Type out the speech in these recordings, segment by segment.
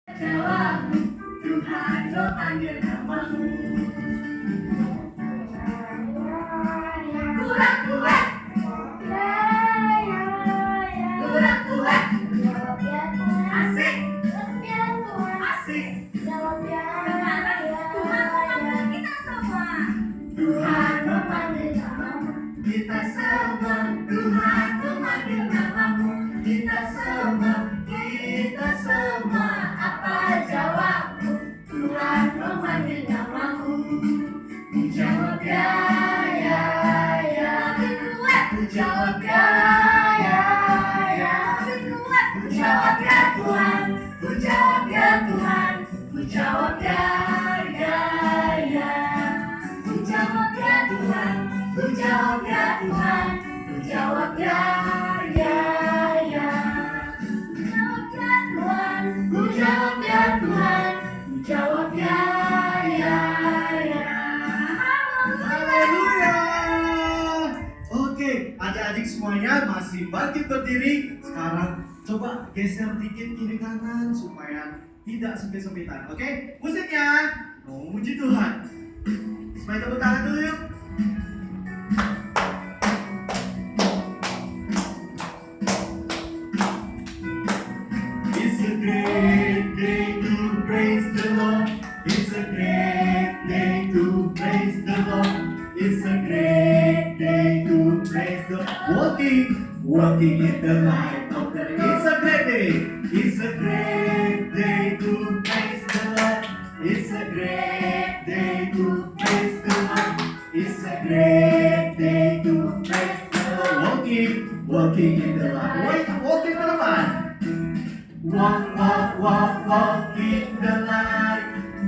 Jawabmu, Tuhan memanggil namamu. Kurang kuat, kurang kuat. Asik, asik. Sekarang Tuhan memanggil kita semua. Tuhan memanggil namamu. Kita semua, Tuhan memanggil namamu. Kita semua, kita semua. Apa jawabmu? Tuhan memanggil namamu. Ku jawab ya, ya, ya. Ku jawab ya, ya, ya. Ku jawab ya Tuhan. Ku jawab ya Tuhan. Ku jawab ya, ya, ya. Ku jawab ya Tuhan. Ku jawab ya Tuhan. Ku jawab ya, ya, ya. Ku jawab ya Tuhan. Ku jawab ya, ya, ya. Haleluya. Oke, adik-adik semuanya masih bangkit berdiri. Sekarang coba geser dikit kiri kanan supaya tidak sempit-sempitan. Oke, musiknya mau muji Tuhan. Semuanya tepuk tangan dulu yuk. It's a great day to praise the Lord. It's a great day to praise the Lord. It's a great day to praise the Lord. Walking in the light of the Lord. It's a great day. It's a great day to praise the Lord. It's a great day to praise the Lord. It's a great day to praise the Lord. Walking in the light. Walking ke depan. Walk, walk, walk, walk in the light.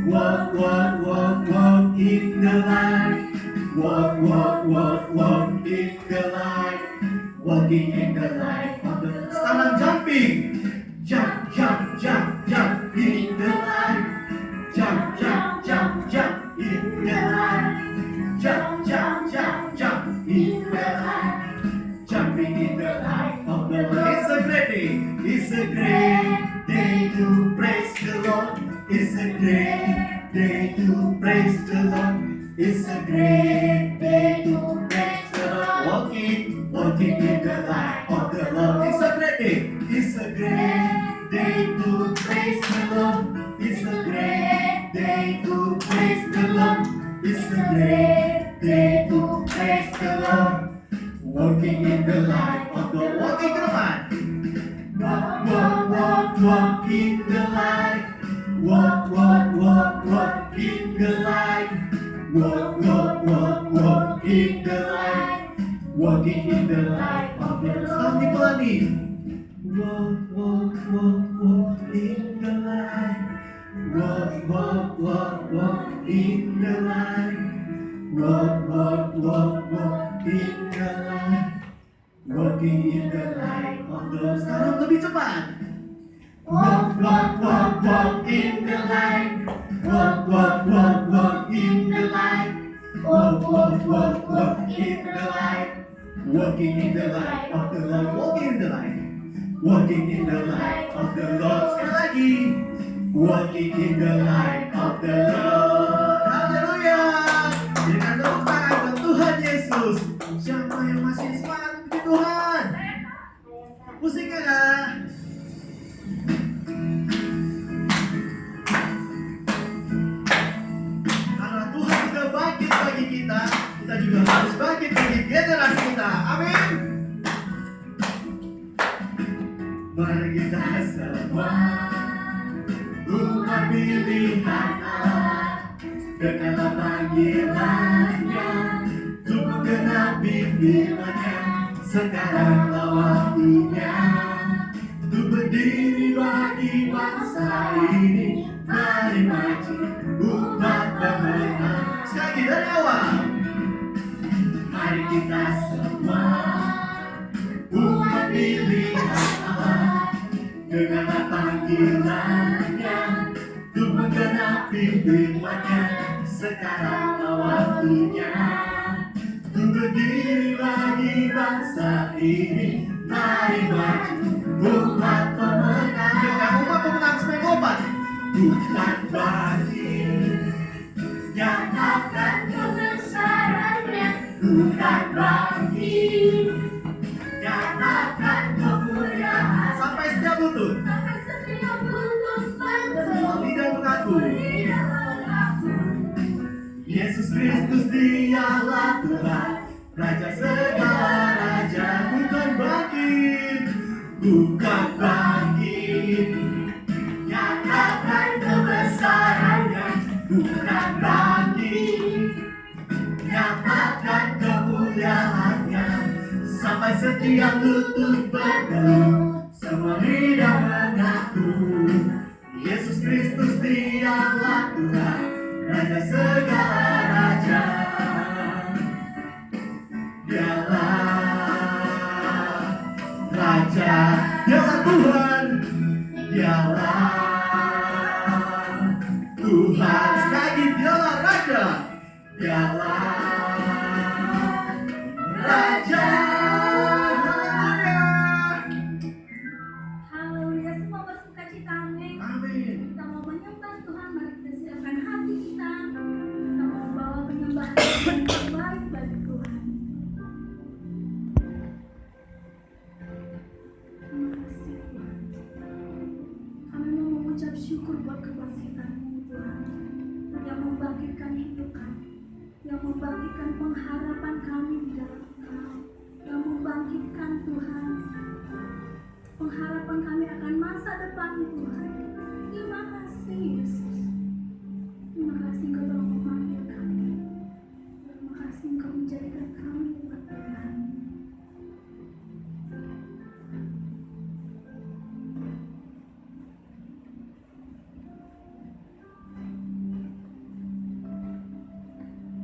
Walk, walk, walk, walk in the light. Walk, walk, walk, walk in the light. Walking in the light of the Lord. Sekarang jumping. Jump, jump, jump, jump in the light. Jump, jump, jump, jump in the light. Jump, jump, jump, jump in the light. Jumping in the light of the Lord. It's a great day. It's a great day to praise the Lord. It's a great day to praise the Lord. It's a great day to praise the Lord. Walking in the light of the Lord. It's a great day. It's a great day to praise the Lord. It's a great day to praise the Lord. It's a great day to praise the Lord. Walking in the light of the Lord. Walking ke depan. Walk, walk, walk, walk in the light. Walk, walk, walk, walk in the light. Walk, walk, walk, walk in the light. Walking in the light of the Lord. Sekarang dipelani. Walk, walk, walk, walk in the light. Walk, walk, walk, walk in the light. Walk, walk, walk, walk in the light. Walking in the light of the Lord. Sekarang lebih cepat. Walk, walk, walk, walk in the light. Walk, walk, walk, walk in the light. Walk, walk, walk, walk in the light. Walking in the light of the Lord. Walking in the light. Walking in the light of the Lord. Sekali lagi. Walking in the light of the Lord. Haleluya. Dengan tepuk tangan buat Tuhan Yesus. Siapa yang masih semangat puji Tuhan? Musiknya kah? Karena Tuhan sudah bangkit bagi kita, kita juga harus bangkit bagi generasi kita. Amin. Mari kita semua umat pilihan Allah, dengarlah panggilannya untuk menggenapi firman-Nya. Sekaranglah waktunya untuk berdiri bagi bangsa ini. Mari maju umat pemenang. Sekali lagi dari awal. Mari kita semua umat pilihan Allah, dengarlah panggilannya untuk menggenapi firman-Nya. Sekaranglah waktunya untuk berdiri bagi bangsa ini. Mari maju umat pemenang. Umat pemenang sebagai obat. bukan bangkit. Nyatakan kebesarannya, Bukan bangkit. nyatakan kemuliaan. Sampai setiap lutut, Sampai setiap lutut semua lidah mengaku. tidak mengaku. Yesus Kristus dialah Tuhan, Raja segala raja. Bukan bangkit, bukan bangkit. Nyatakan kebesarannya, Bukan bangkit. Nyatakan kemuliaannya. Sampai setiap lutut bertelut, semua lidah mengaku. Yesus Kristus dialah Tuhan, Raja segala raja. Dialah Raja, dialah Tuhan, dialah Tuhan. Sekali dialah Raja, dialah Raja. Haleluya. haleluya, semua bersuka cita, amin. Amin. Kita mau menyembah Tuhan, mari kita siapkan hati kita. Kita mau bawa penyembahan yang terbaik bagi Tuhan. Terima kasih Tuhan. Kami mau mengucap syukur buat kebangkitan-Mu Tuhan, yang membangkitkan hidup kami, yang membangkitkan pengharapan kami di dalam Engkau, yang membangkitkan Tuhan pengharapan kami akan masa depan Tuhan. Terima kasih Yesus. Terima kasih Engkau telah memanggil kami. Terima kasih Engkau menjadikan kami umat Tuhan.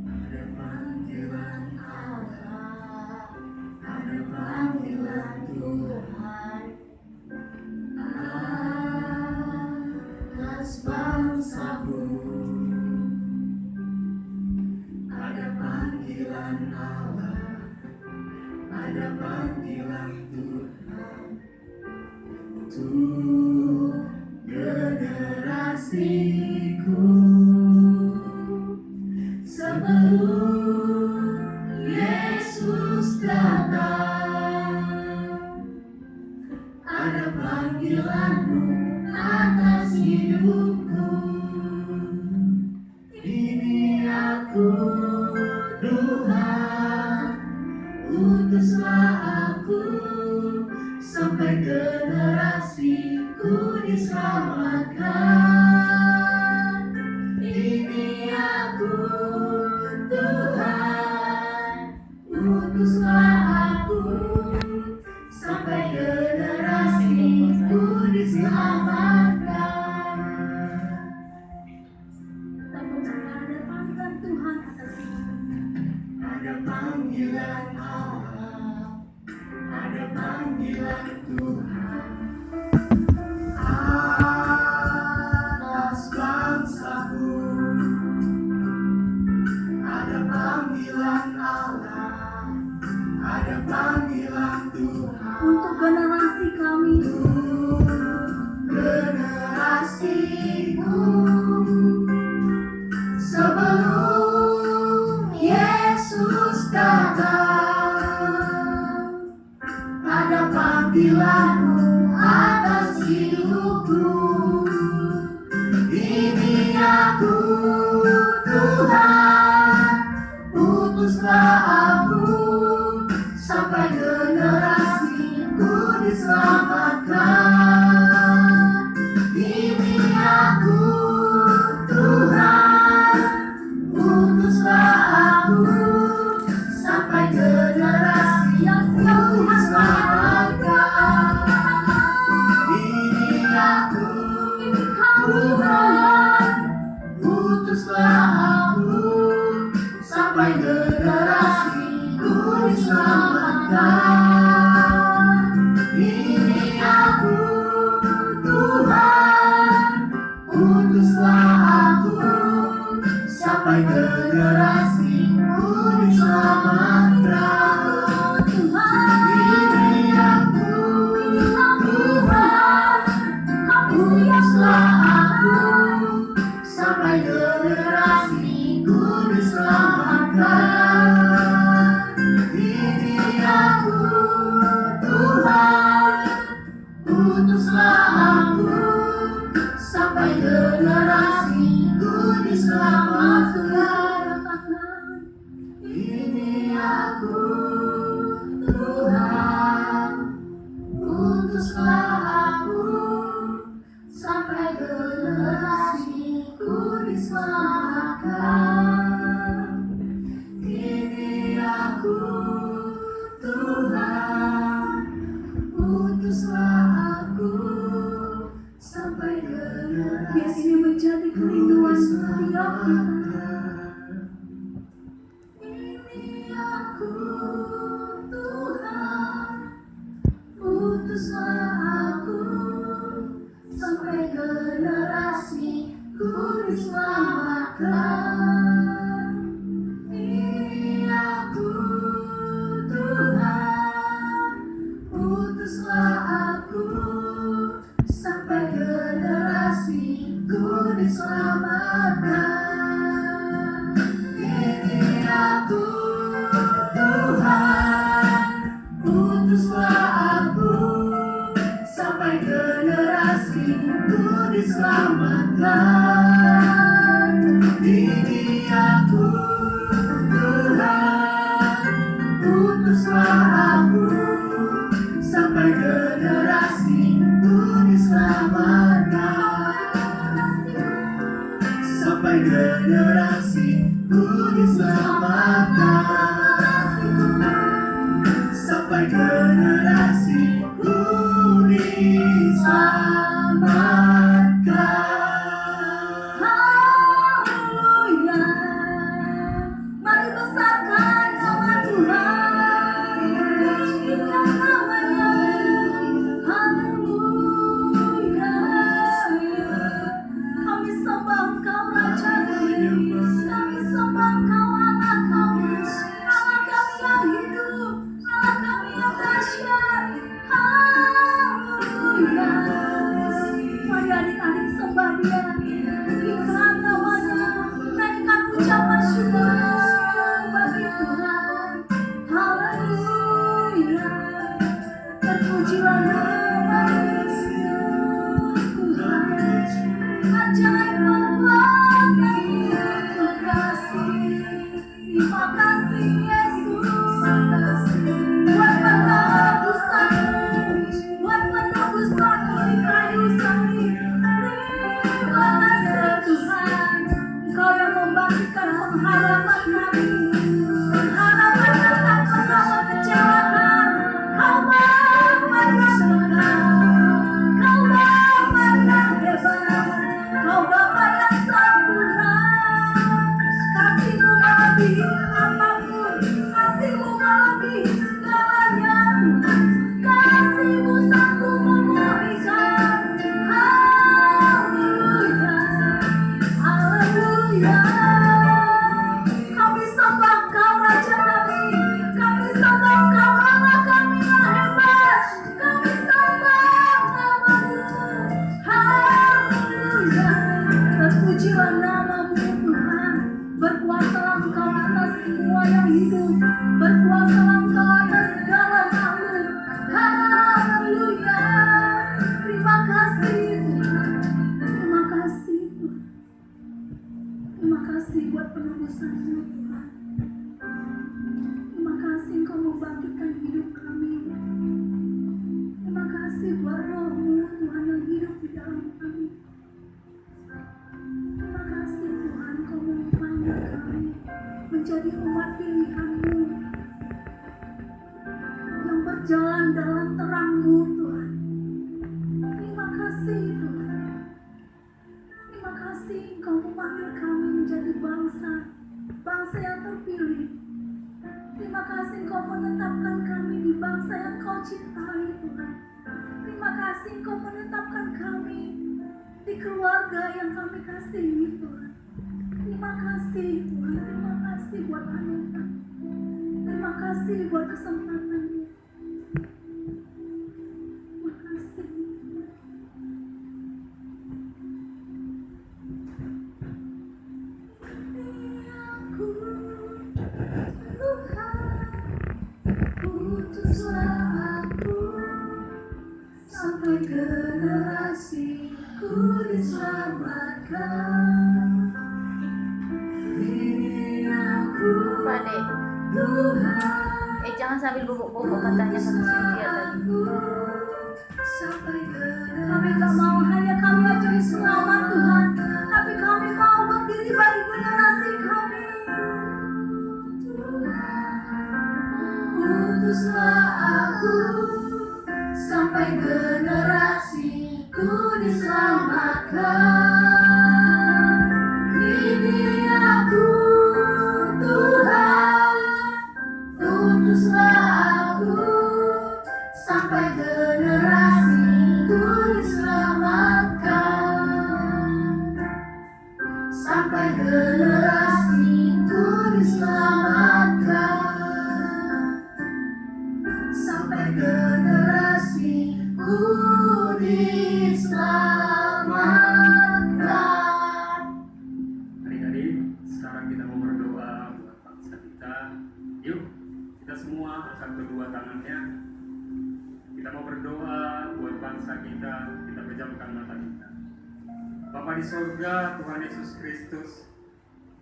Ada panggilan Allah, ada panggilan Tuhan atas bangsaku. Ada panggilan Allah, ada panggilan Tuhan untuk generasiku. Sebelum Yesus datang, ada panggilan-Mu atas hidupku. Ini aku, Tuhan, utuslah aku, sampai generasiku diselamatkan. Ini aku, Tuhan, utuslah aku, sampai generasiku diselamatkan. Kita percaya ada panggilan Tuhan atas hidup kami. Ada panggilan Allah, ada panggilan Tuhan atas bangsaku. Ada panggilan Allah, ada panggilan Tuhan Untuk generasi kami, untuk generasiku. Sebelum Yesus datang, ada panggilan-Mu atas hidupku. Ini aku, Tuhan, utuslah aku, sampai generasiku diselamatkan. Ini aku, Tuhan, utuslah aku, sampai generasiku diselamatkan. Ini aku, Tuhan, utuslah aku, sampai generasiku diselamatkan. Ini aku, Tuhan, utuslah aku, sampai generasiku diselamatkan. Ini aku, Tuhan, utuslah aku, generasiku diselamatkan. Ini aku Tuhan, utuslah aku sampai generasiku diselamatkan. Ini aku Tuhan, utuslah aku sampai generasi. Biar ini menjadi kerinduan setiap kita. Ini aku Tuhan, utuslah aku sampai generasiku diselamatkan. Ini aku Tuhan, utuslah aku sampai generasiku diselamatkan. Ini aku Tuhan, utuslah aku sampai generasiku diselamatkan. Ini aku Tuhan, utuslah aku sampai generasiku diselamatkan. Sampai generasiku diselamatkan. Sampai generasiku diselamatkan. Haleluya. Mari besarkan nama Tuhan, pujikan namanya. Haleluya. Kami sembah Engkau Raja kami, kami sembah Engkau Allah kami, Allah kami yang hidup, Allah kami yang dahsyat. Haleluya. Mari adik-adik sembah Dia, tinggikan namanya, naikkan ucapan syukur bagi Tuhan. Haleluya. Terpujilah nama-Nya Tuhan. Ajaib perbuatan Terima kasih, terima kasih Yesus. Buat penebusanmu, buat penebusanmu di kayu salib. Terima kasih Tuhan, Engkau yang membangkitkan pengharapan kami, pengharapan yang tak pernah mengecewakan. Kau Bapa yang benar, Kau Bapa yang hebat, Kau Bapa yang sempurna. Kasih-Mu melebihi apapun, kasih-Mu melebihi segalanya. Kasih-Mu sanggup memulihkan. Haleluya, haleluya. Kami sembah Engkau Raja kami, kami sembah Engkau Allah kami yang hebat. Kami sembah nama-Mu. Haleluya. Terpujilah nama-Mu Tuhan. Berkuasalah Engkau atas semua yang hidup, berkuasalah Engkau atas segala makhluk. Haleluya. Terima kasih Tuhan, terima kasih Tuhan. Terima kasih buat penebusan-Mu Tuhan. Terima kasih Engkau membangkitkan hidup kami. Terima kasih buat Roh-Mu Tuhan yang hidup di dalam kami. Terima kasih Tuhan, Kau memanggil kami menjadi umat pilihan-Mu yang berjalan dalam terang-Mu Tuhan. Terima kasih Tuhan. Terima kasih Engkau memanggil kami menjadi bangsa yang terpilih. Terima kasih Engkau menetapkan kami di bangsa yang Kau cintai Tuhan. Terima kasih Engkau menetapkan kami di keluarga yang kami kasihi Tuhan. Terima kasih Tuhan, terima kasih buat anugerah. Terima kasih buat kesempatan-Mu. Terima kasih. Ini aku Tuhan, utuslah aku sampai generasiku diselamatkan. Ini aku Pak Dek, Tuhan, jangan sambil bobok-bobok katanya kata Cynthia tadi. sampai kami tak mau hanya kami aja selamat Tuhan, tapi kami mau berdiri bagi generasi kami. Utuslah aku sampai generasiku diselamatkan. Ini aku Tuhan, utuslah aku sampai generasiku diselamatkan. Sampai generasiku diselamatkan. Sampai generasiku diselamatkan. Adik-adik, sekarang kita mau berdoa buat bangsa kita. Yuk, kita semua angkat kedua tangannya. Kita mau berdoa buat bangsa kita. Kita pejamkan mata kita. Bapa di sorga, Tuhan Yesus Kristus,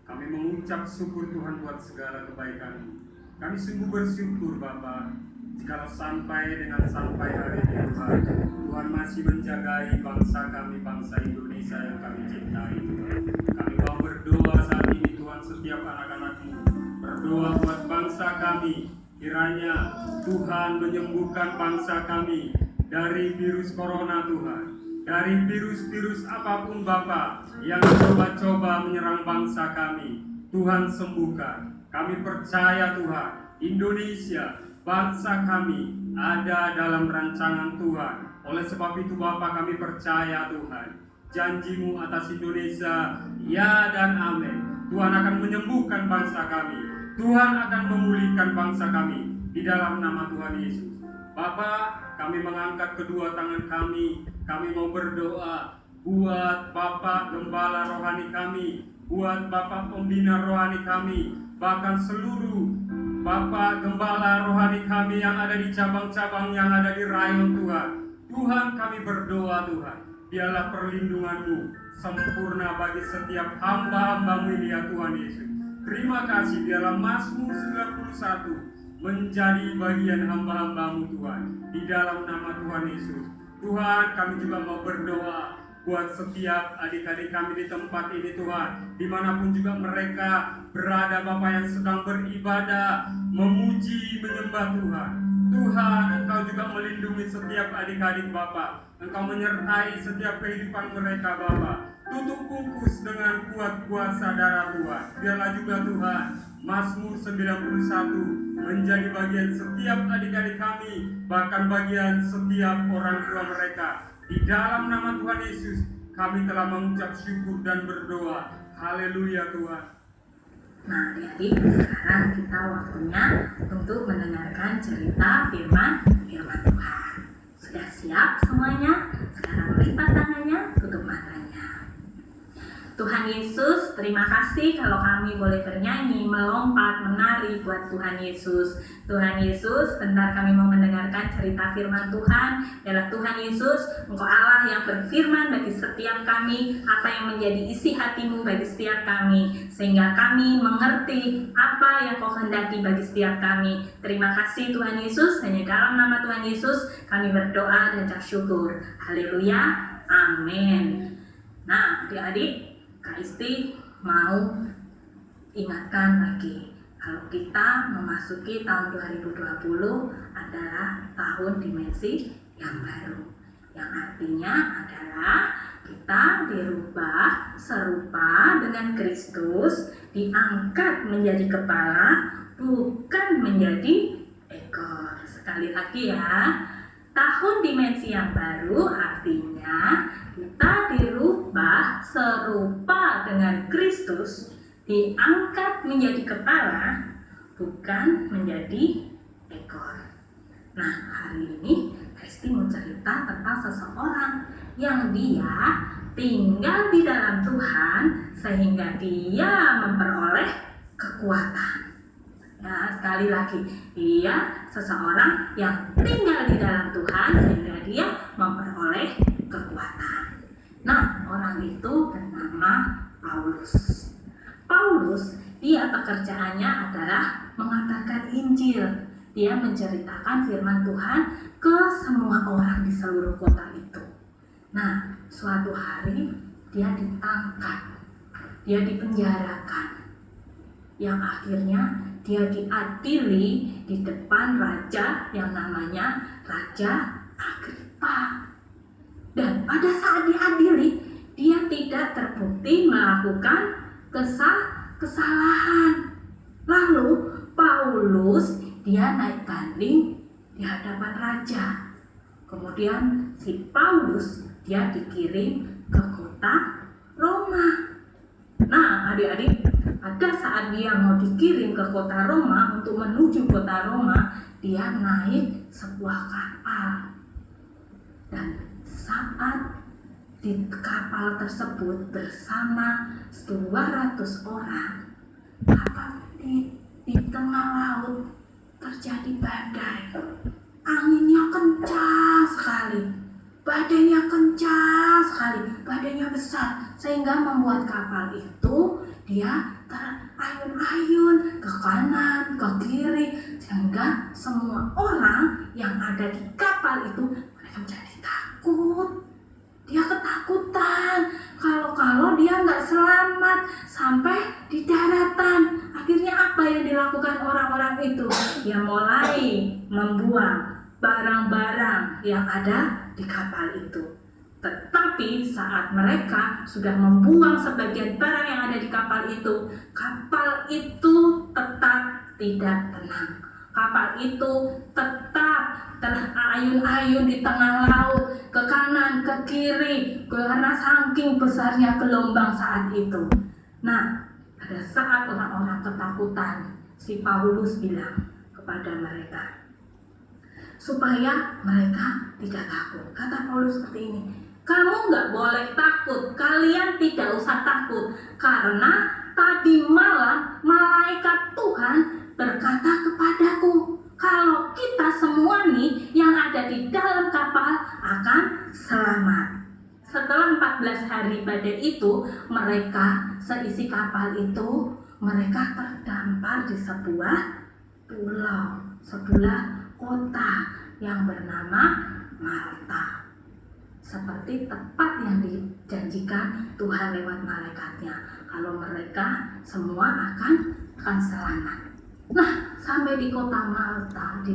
kami mengucap syukur Tuhan buat segala kebaikan. Kami sungguh bersyukur Bapa, jikalau sampai hari ini Tuhan, Tuhan masih menjagai bangsa kami, bangsa Indonesia yang kami cintai Tuhan. Kami mau berdoa saat ini Tuhan, setiap anak-anak-Mu berdoa buat bangsa kami. Kiranya Tuhan menyembuhkan bangsa kami dari virus corona Tuhan, dari virus-virus apapun Bapa yang coba-coba menyerang bangsa kami. Tuhan sembuhkan. Kami percaya Tuhan, Indonesia, bangsa kami ada dalam rancangan Tuhan. Oleh sebab itu Bapa, kami percaya Tuhan, janji-Mu atas Indonesia, ya dan amin. Tuhan akan menyembuhkan bangsa kami. Tuhan akan memulihkan bangsa kami di dalam nama Tuhan Yesus. Bapa, kami mengangkat kedua tangan kami. Kami mau berdoa buat Bapak Gembala rohani kami, buat Bapak Pembina rohani kami, bahkan seluruh Bapak Gembala rohani kami yang ada di cabang-cabang yang ada di rayon Tuhan. Tuhan, kami berdoa Tuhan, biarlah perlindungan-Mu sempurna bagi setiap hamba-hamba-Mu ini ya Tuhan Yesus. Terima kasih, biarlah Mazmur 91 menjadi bagian hamba-hamba-Mu Tuhan, di dalam nama Tuhan Yesus. Tuhan, kami juga mau berdoa buat setiap adik-adik kami di tempat ini Tuhan, dimanapun juga mereka berada Bapa, yang sedang beribadah, memuji, menyembah Tuhan. Tuhan, Engkau juga melindungi setiap adik-adik Bapa. Engkau menyertai setiap kehidupan mereka Bapa. Tutup bungkus dengan kuat kuasa darah Tuhan. Biarlah juga Tuhan, Mazmur 91 menjadi bagian setiap adik-adik kami, bahkan bagian setiap orang tua mereka. Di dalam nama Tuhan Yesus, kami telah mengucap syukur dan berdoa. Haleluya Tuhan. Nah, adik-adik, sekarang kita waktunya untuk mendengarkan cerita firman Tuhan. Sudah siap semuanya? Sekarang lipat tangannya, tutup matanya. Tuhan Yesus, terima kasih kalau kami boleh bernyanyi, melompat, menari buat Tuhan Yesus. Tuhan Yesus, bentar kami mau mendengarkan cerita firman Tuhan. Adalah Tuhan Yesus, Engkau Allah yang berfirman bagi setiap kami, apa yang menjadi isi hati-Mu bagi setiap kami, sehingga kami mengerti apa yang Kau hendaki bagi setiap kami. Terima kasih Tuhan Yesus, hanya dalam nama Tuhan Yesus kami berdoa dan ucap syukur. Haleluya, amin. Nah, adik-adik, Kak Isti mau ingatkan lagi, kalau kita memasuki tahun 2020 adalah tahun dimensi yang baru, yang artinya adalah kita dirubah serupa dengan Kristus, diangkat menjadi kepala, bukan menjadi ekor. Sekali lagi ya, tahun dimensi yang baru artinya kita dirubah serupa dengan Kristus, diangkat menjadi kepala, bukan menjadi ekor. Nah, hari ini Kristi mau cerita tentang seseorang yang dia tinggal di dalam Tuhan sehingga dia memperoleh kekuatan. Ya, sekali lagi, dia seseorang yang tinggal di dalam Tuhan sehingga dia memperoleh kekuatan. Nah, orang itu bernama Paulus. Paulus, dia pekerjaannya adalah mengabarkan Injil. Dia menceritakan firman Tuhan ke semua orang di seluruh kota itu. Nah, suatu hari dia ditangkap, dia dipenjarakan, yang akhirnya dia diadili di depan raja yang namanya Raja Agripa. Dan pada saat diadili, dia tidak terbukti melakukan kesalahan. Lalu Paulus dia naik banding di hadapan raja. Kemudian si Paulus dia dikirim ke kota Roma. Nah, adik-adik, pada saat dia mau dikirim ke kota Roma, untuk menuju kota Roma, dia naik sebuah kapal. Dan saat di kapal tersebut bersama 200 orang, kapal di tengah laut terjadi badai. Anginnya kencang sekali, badainya kencang sekali, badainya besar, sehingga membuat kapal itu dia terayun-ayun ke kanan, ke kiri, sehingga semua orang yang ada di kapal itu mereka menjadi takut. Dia ketakutan kalau dia nggak selamat sampai di daratan. Akhirnya apa yang dilakukan orang-orang itu? Dia mulai membuang barang-barang yang ada di kapal itu. Tetapi saat mereka sudah membuang sebagian barang yang ada di kapal itu tetap tidak tenang. Kapal itu tetap terayun-ayun di tengah laut, ke kanan, ke kiri, karena saking besarnya gelombang saat itu. Nah, pada saat orang-orang ketakutan, si Paulus bilang kepada mereka, supaya mereka tidak takut. Kata Paulus seperti ini, kamu nggak boleh takut, kalian tidak usah takut, karena tadi malam malaikat Tuhan berkata kepadaku, kalau kita semua nih yang ada di dalam kapal akan selamat. Setelah 14 hari badai itu, mereka seisi kapal itu, mereka terdampar di sebuah pulau, sebuah kota yang bernama Malta. Seperti tepat yang dijanjikan Tuhan lewat malaikatnya, kalau mereka semua akan selamat. Nah, sampai di kota Malta,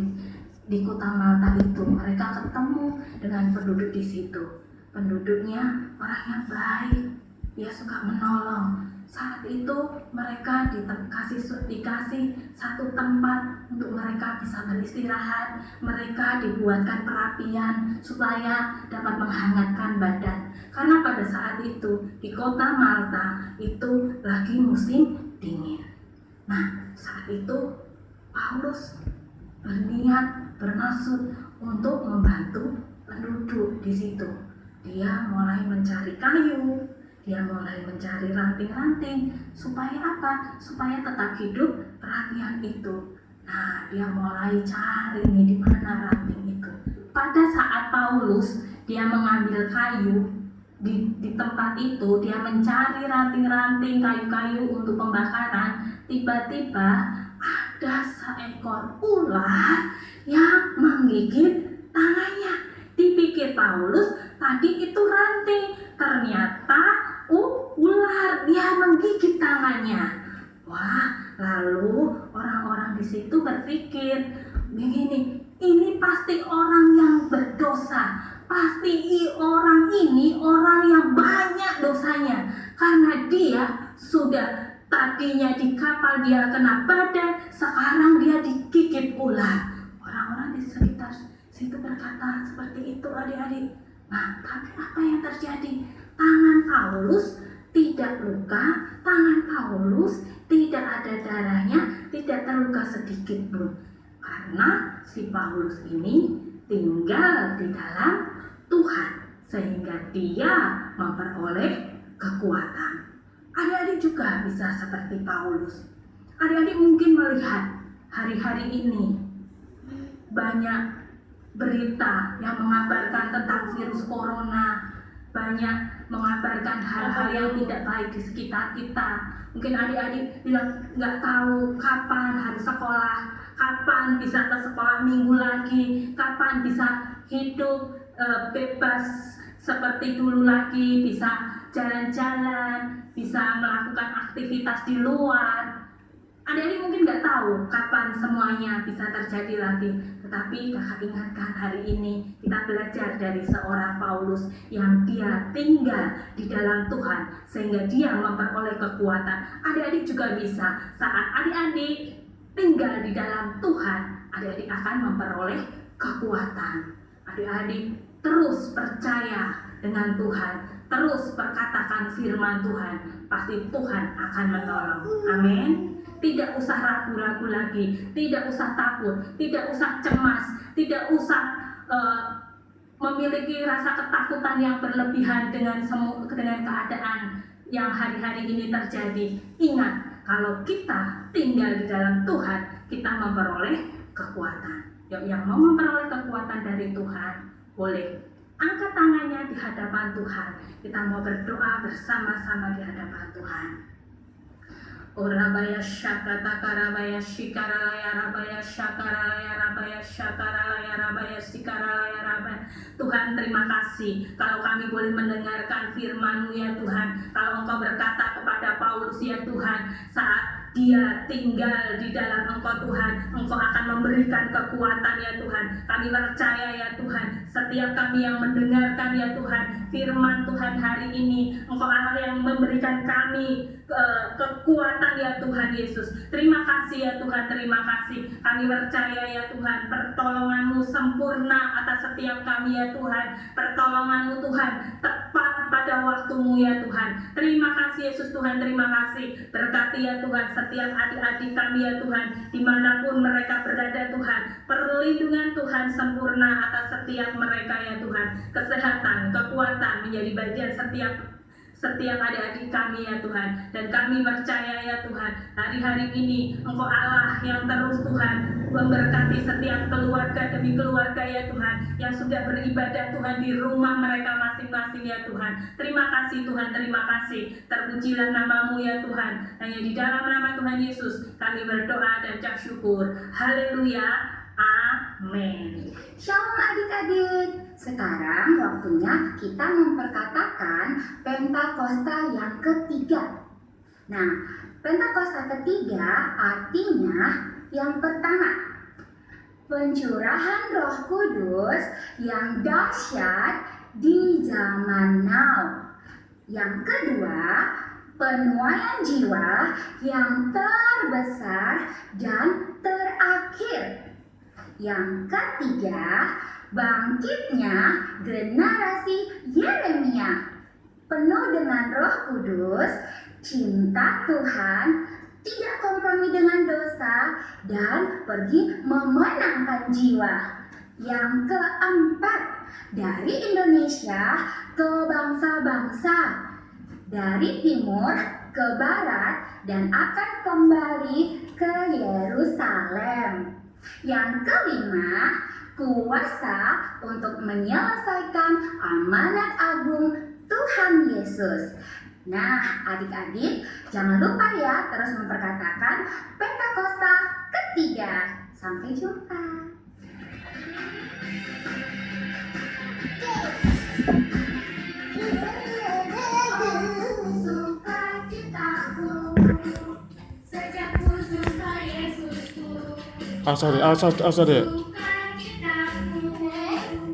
di kota Malta itu mereka ketemu dengan penduduk di situ. Penduduknya orang yang baik, dia suka menolong. Saat itu mereka dikasih satu tempat untuk mereka bisa beristirahat. Mereka dibuatkan perapian supaya dapat menghangatkan badan. Karena pada saat itu di kota Malta itu lagi musim dingin. Nah, saat itu Paulus bermaksud untuk membantu penduduk di situ. Dia mulai mencari kayu, dia mulai mencari ranting-ranting, supaya apa? Supaya tetap hidup perapian itu. Nah, dia mulai cari nih di mana ranting itu. Pada saat Paulus dia mengambil kayu di tempat itu, dia mencari ranting-ranting, kayu-kayu untuk pembakaran. Tiba-tiba ada seekor ular yang menggigit tangannya. Dipikir Paulus tadi itu ranting, ternyata ular, dia menggigit tangannya. Wah, lalu orang-orang di situ berpikir begini, ini pasti orang yang berdosa, pasti orang ini orang yang banyak dosanya, karena dia sudah tadinya di kapal dia kena badai, sekarang dia digigit ular. Orang-orang di sekitar situ berkata seperti itu, adik-adik. Nah, tapi apa yang terjadi? Tangan Paulus tidak luka, tangan Paulus tidak ada darahnya, tidak terluka sedikit pun. Karena si Paulus ini tinggal di dalam Tuhan, sehingga dia memperoleh kekuatan. Adik-adik juga bisa seperti Paulus. Adik-adik mungkin melihat hari-hari ini banyak berita yang mengabarkan tentang virus corona, banyak mengabarkan hal-hal yang tidak baik di sekitar kita. Mungkin adik-adik bilang nggak tahu kapan harus sekolah, kapan bisa ke sekolah minggu lagi, kapan bisa hidup bebas seperti dulu lagi, bisa jalan-jalan, bisa melakukan aktivitas di luar. Adik-adik mungkin nggak tahu kapan semuanya bisa terjadi lagi. Tetapi kakak ingatkan hari ini kita belajar dari seorang Paulus yang dia tinggal di dalam Tuhan sehingga dia memperoleh kekuatan. Adik-adik juga bisa. Saat adik-adik tinggal di dalam Tuhan, adik-adik akan memperoleh kekuatan. Adik-adik terus percaya dengan Tuhan, terus perkatakan firman Tuhan, pasti Tuhan akan menolong. Amin. Tidak usah ragu-ragu lagi, tidak usah takut, tidak usah cemas, tidak usah memiliki rasa ketakutan yang berlebihan dengan keadaan yang hari-hari ini terjadi. Ingat, kalau kita tinggal di dalam Tuhan, kita memperoleh kekuatan. Yang mau memperoleh kekuatan dari Tuhan, boleh angkat tangannya di hadapan Tuhan. Kita mau berdoa bersama-sama di hadapan Tuhan. Orabaya syakata karabaya shikaralaya rabaya syakaralaya rabaya syakaralaya rabaya shikaralaya rabaya. Tuhan, terima kasih kalau kami boleh mendengarkan firman-Mu ya Tuhan. Kalau Engkau berkata kepada Paulus ya Tuhan, saat dia tinggal di dalam Engkau Tuhan, Engkau akan memberikan kekuatan ya Tuhan. Kami percaya ya Tuhan, setiap kami yang mendengarkan ya Tuhan firman Tuhan hari ini, Engkau Allah yang memberikan kami kekuatan ya Tuhan Yesus. Terima kasih ya Tuhan, terima kasih. Kami percaya ya Tuhan, pertolongan-Mu sempurna atas setiap kami ya Tuhan. Pertolongan-Mu Tuhan tepat pada waktu-Mu ya Tuhan. Terima kasih Yesus Tuhan, terima kasih. Berkati ya Tuhan setiap adik-adik kami ya Tuhan, dimanapun mereka berada Tuhan. Perlindungan Tuhan sempurna atas setiap mereka ya Tuhan. Kesehatan, kekuatan menjadi bagian setiap adik-adik kami ya Tuhan. Dan kami percaya ya Tuhan, hari-hari ini Engkau Allah yang terus Tuhan memberkati setiap keluarga demi keluarga ya Tuhan, yang sudah beribadah Tuhan di rumah mereka masing-masing ya Tuhan. Terima kasih Tuhan, terima kasih. Terpujilah nama-Mu ya Tuhan. Hanya di dalam nama Tuhan Yesus kami berdoa dan ucap syukur. Haleluya. Amin. Shalom adik-adik. Sekarang waktunya kita memperkatakan Pentakosta yang ketiga. Nah, Pentakosta ketiga artinya yang pertama, pencurahan Roh Kudus yang dahsyat di zaman now. Yang kedua, penuaian jiwa yang terbesar dan terakhir. Yang ketiga, bangkitnya generasi Yeremia penuh dengan Roh Kudus, cinta Tuhan, tidak kompromi dengan dosa, dan pergi memenangkan jiwa. Yang keempat, dari Indonesia ke bangsa-bangsa, dari timur ke barat, dan akan kembali ke Yerusalem. Yang kelima, kuasa untuk menyelesaikan amanat agung Tuhan Yesus. Nah, adik-adik, jangan lupa ya terus memperkatakan Pentakosta ketiga. Sampai jumpa. sorry.